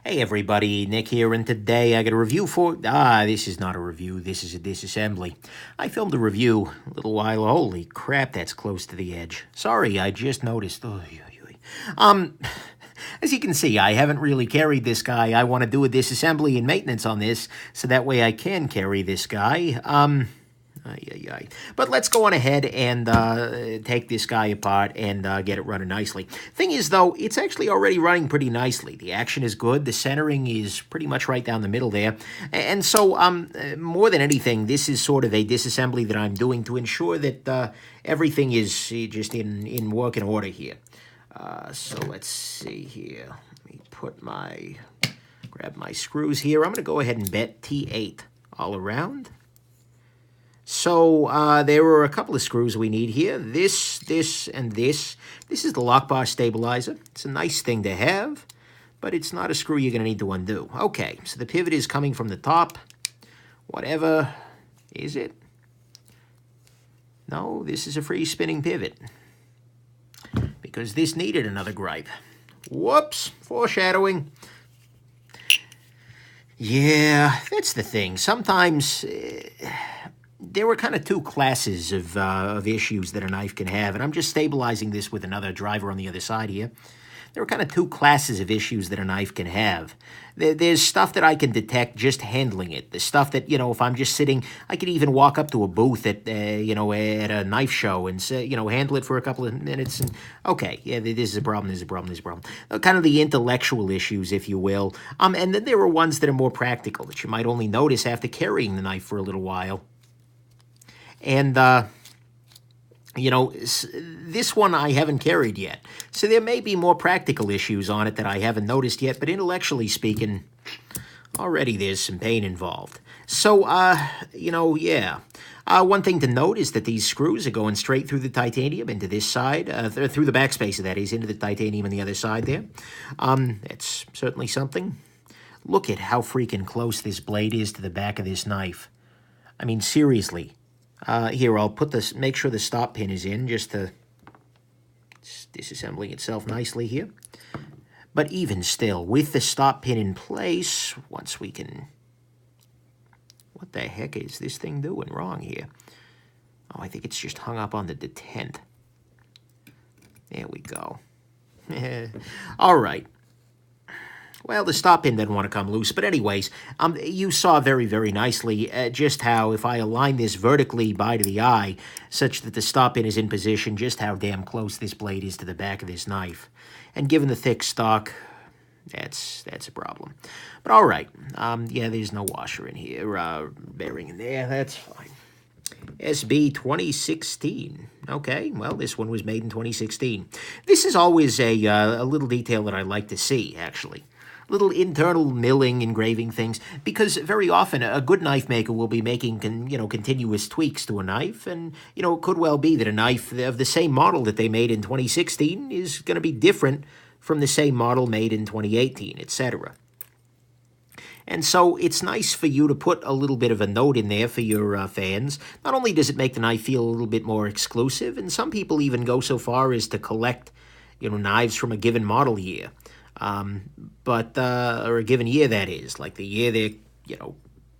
Hey everybody, Nick here, and today I got a review for... this is not a review, this is a disassembly. I filmed a review a little while... Holy crap, that's close to the edge. Sorry, I just noticed. As you can see, I haven't really carried this guy. I want to do a disassembly and maintenance on this, so that way I can carry this guy. But let's go on ahead and take this guy apart and get it running nicely. Thing is, though, it's actually already running pretty nicely. The action is good. The centering is pretty much right down the middle there. And so, more than anything, this is sort of a disassembly that I'm doing to ensure that everything is just in working order here. So let's see here. Let me grab my screws here. I'm going to go ahead and bet T8 all around. So there are a couple of screws we need here. This, and this. This is the lock bar stabilizer. It's a nice thing to have, but it's not a screw you're going to need to undo. Okay, so the pivot is coming from the top. Whatever. Is it? No, this is a free spinning pivot. Because this needed another gripe. Whoops, foreshadowing. Yeah, that's the thing. Sometimes... there were kind of two classes of issues that a knife can have, and I'm just stabilizing this with another driver on the other side here. There are kind of two classes of issues that a knife can have. There's stuff that I can detect just handling it. The stuff that, if I'm just sitting, I could even walk up to a booth at, at a knife show and, say, handle it for a couple of minutes. And, okay, yeah, this is a problem, this is a problem, this is a problem. Kind of the intellectual issues, if you will. And then there are ones that are more practical that you might only notice after carrying the knife for a little while. And, this one I haven't carried yet. So there may be more practical issues on it that I haven't noticed yet, but intellectually speaking, already there's some pain involved. So, yeah. One thing to note is that these screws are going straight through the titanium into this side, through the backspace of that is, into the titanium on the other side there. That's certainly something. Look at how freaking close this blade is to the back of this knife. I mean, seriously. Here, I'll put this, make sure the stop pin is in, just to, it's disassembling itself nicely here. But even still, with the stop pin in place, once we can, what the heck is this thing doing wrong here? Oh, I think it's just hung up on the detent. There we go. All right. Well, the stop pin didn't want to come loose. But anyways, you saw very, very nicely just how if I align this vertically by to the eye, such that the stop pin is in position, just how damn close this blade is to the back of this knife. And given the thick stock, that's a problem. But all right, yeah, there's no washer in here, bearing in there, that's fine. SB 2016. Okay, well, this one was made in 2016. This is always a little detail that I like to see, actually. Little internal milling, engraving things, because very often a good knife maker will be making, continuous tweaks to a knife, and, it could well be that a knife of the same model that they made in 2016 is going to be different from the same model made in 2018, etc. And so it's nice for you to put a little bit of a note in there for your fans. Not only does it make the knife feel a little bit more exclusive, and some people even go so far as to collect, knives from a given model year. Or a given year, that is, like the year their,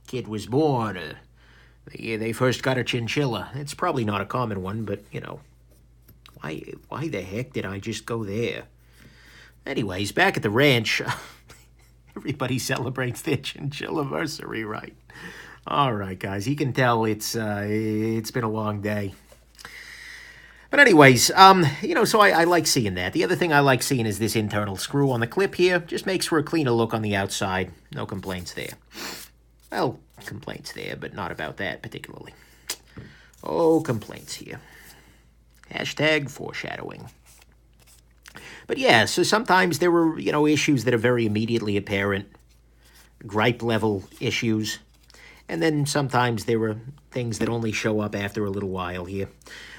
kid was born, or the year they first got a chinchilla. It's probably not a common one, but, why the heck did I just go there? Anyways, back at the ranch, everybody celebrates their chinchilla-versary, right? All right, guys, you can tell it's been a long day. But anyways, so I like seeing that. The other thing I like seeing is this internal screw on the clip here. Just makes for a cleaner look on the outside. No complaints there. Well, complaints there, but not about that particularly. Oh, complaints here. Hashtag foreshadowing. But yeah, so sometimes there were, issues that are very immediately apparent. Gripe level issues. And then sometimes there were things that only show up after a little while here.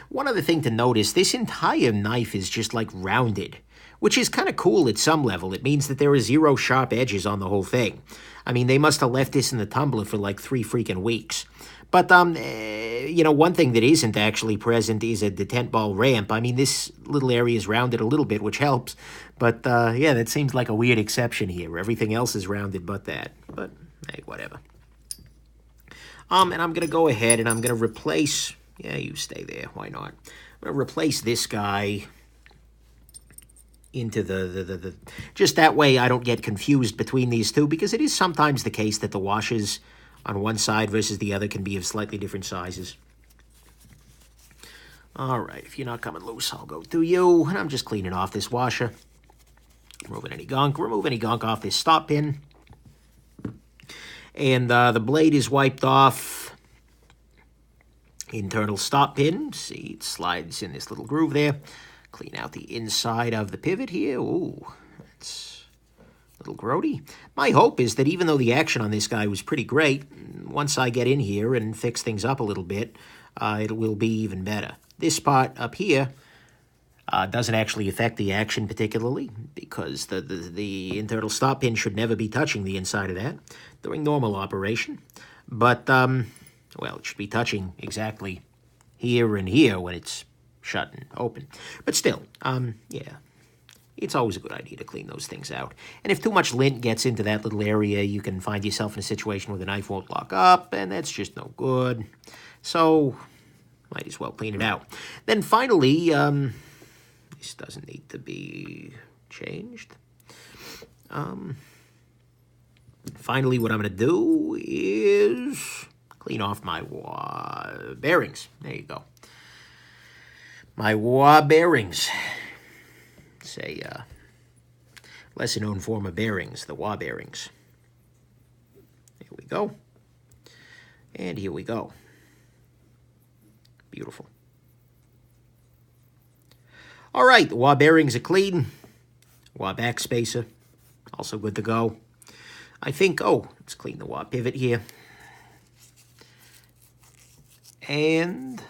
One other thing to notice, this entire knife is just like rounded, which is kind of cool at some level. It means that there are 0 sharp edges on the whole thing. I mean, they must have left this in the tumbler for like 3 freaking weeks. But, you know, one thing that isn't actually present is a detent ball ramp. I mean, this little area is rounded a little bit, which helps. But, yeah, that seems like a weird exception here. Everything else is rounded but that. But, hey, whatever. And I'm going to go ahead and I'm going to replace... Yeah, you stay there. Why not? I'm going to replace this guy into the... Just that way I don't get confused between these two, because it is sometimes the case that the washers on one side versus the other can be of slightly different sizes. All right, if you're not coming loose, I'll go through you. And I'm just cleaning off this washer. Removing any gunk. Remove any gunk off this stop pin. And the blade is wiped off. Internal stop pin. See, it slides in this little groove there. Clean out the inside of the pivot here. Ooh, that's a little grody. My hope is that even though the action on this guy was pretty great, once I get in here and fix things up a little bit, it will be even better. This part up here doesn't actually affect the action particularly, because the internal stop pin should never be touching the inside of that during normal operation. But, well, it should be touching exactly here and here when it's shut and open. But still, yeah, it's always a good idea to clean those things out. And if too much lint gets into that little area, you can find yourself in a situation where the knife won't lock up, and that's just no good. So, might as well clean it out. Then finally, this doesn't need to be changed. Finally, what I'm going to do is clean off my bearings. There you go. My bearings. It's a lesser-known form of bearings, the wah bearings. Here we go. And here we go. Beautiful. All right, the wah bearings are clean. Wah backspacer, also good to go. I think, oh, let's clean the wah pivot here. And,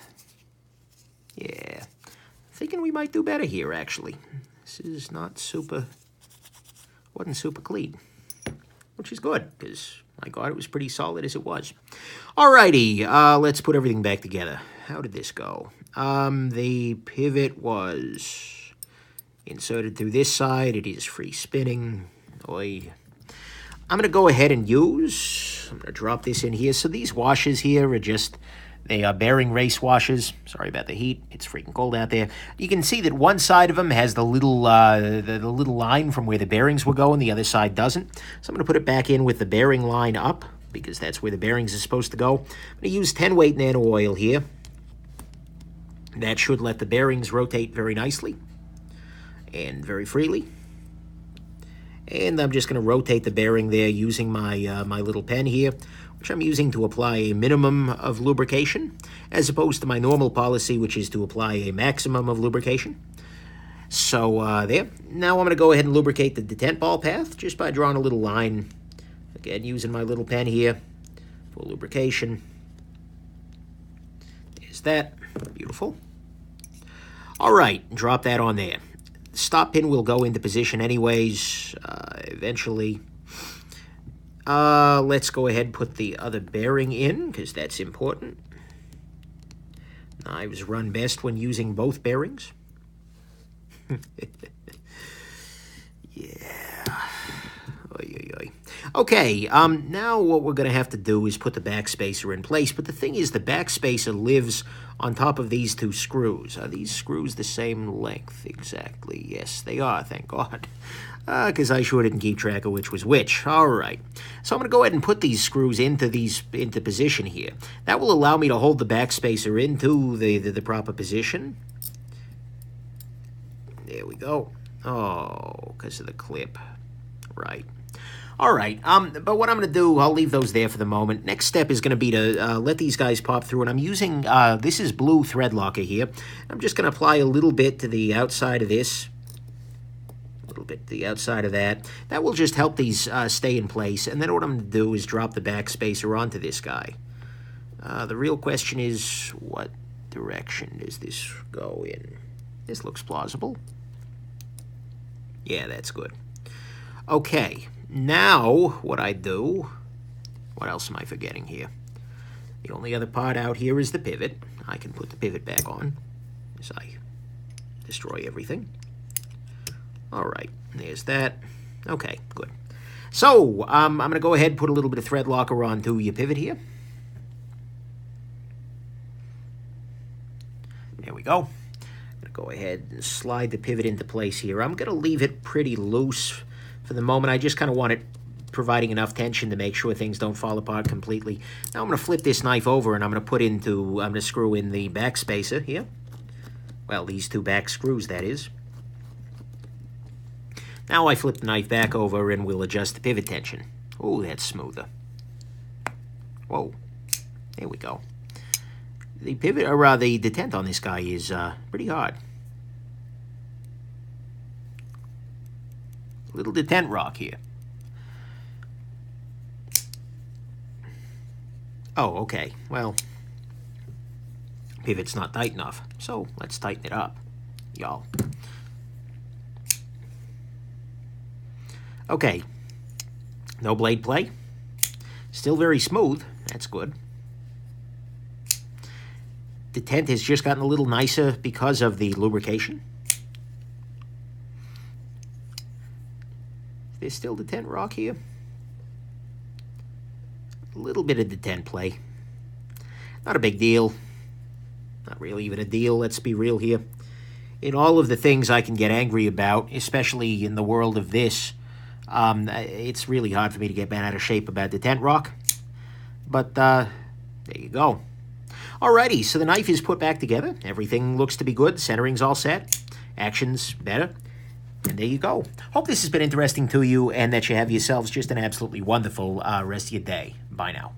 yeah, thinking we might do better here, actually. This is not super, wasn't super clean, which is good, because, my God, it was pretty solid as it was. Alrighty, let's put everything back together. How did this go? The pivot was inserted through this side. It is free spinning. Oy. I'm going to go ahead and use, I'm going to drop this in here. So these washers here are just, they are bearing race washers. Sorry about the heat. It's freaking cold out there. You can see that one side of them has the little the little line from where the bearings will go, and the other side doesn't. So I'm going to put it back in with the bearing line up, because that's where the bearings are supposed to go. I'm going to use 10 weight nano oil here. That should let the bearings rotate very nicely and very freely. And I'm just going to rotate the bearing there using my my little pen here, which I'm using to apply a minimum of lubrication, as opposed to my normal policy, which is to apply a maximum of lubrication. So there. Now I'm going to go ahead and lubricate the detent ball path just by drawing a little line. Again, using my little pen here for lubrication. There's that. Beautiful. All right, drop that on there. The stop pin will go into position anyways, eventually. Let's go ahead and put the other bearing in, because that's important. Knives run best when using both bearings. Yeah. Oy, oy, oy. Okay, now what we're going to have to do is put the backspacer in place. But the thing is, the backspacer lives on top of these two screws. Are these screws the same length exactly? Yes, they are, thank God. Because I sure didn't keep track of which was which. All right. So I'm going to go ahead and put these screws into position here. That will allow me to hold the backspacer into the proper position. There we go. Oh, because of the clip. Right. All right, but what I'm going to do, I'll leave those there for the moment. Next step is going to be to let these guys pop through, and I'm using, this is blue thread locker here. I'm just going to apply a little bit to the outside of this, a little bit to the outside of that. That will just help these stay in place, and then what I'm going to do is drop the backspacer onto this guy. The real question is, what direction does this go in? This looks plausible. Yeah, that's good. Okay, now what I do, what else am I forgetting here? The only other part out here is the pivot. I can put the pivot back on as I destroy everything. All right, there's that. Okay, good. So, I'm going to go ahead and put a little bit of thread locker onto your pivot here. There we go. I'm going to go ahead and slide the pivot into place here. I'm going to leave it pretty loose for the moment. I just kind of want it providing enough tension to make sure things don't fall apart completely. Now I'm going to flip this knife over and I'm going to screw in the back spacer here. Well, these two back screws, that is. Now I flip the knife back over and we'll adjust the pivot tension. Oh, that's smoother. Whoa, there we go. The pivot, or the detent on this guy is pretty hard. Little detent rock here. Oh, okay. Well, pivot's not tight enough, so let's tighten it up, y'all. Okay, no blade play. Still very smooth. That's good. The tent has just gotten a little nicer because of the lubrication. There's still the tent rock here. A little bit of detent play. Not a big deal. Not really even a deal, let's be real here. In all of the things I can get angry about, especially in the world of this, it's really hard for me to get bent out of shape about detent rock. But there you go. Alrighty, so the knife is put back together. Everything looks to be good. Centering's all set. Action's better. And there you go. Hope this has been interesting to you and that you have yourselves just an absolutely wonderful rest of your day. Bye now.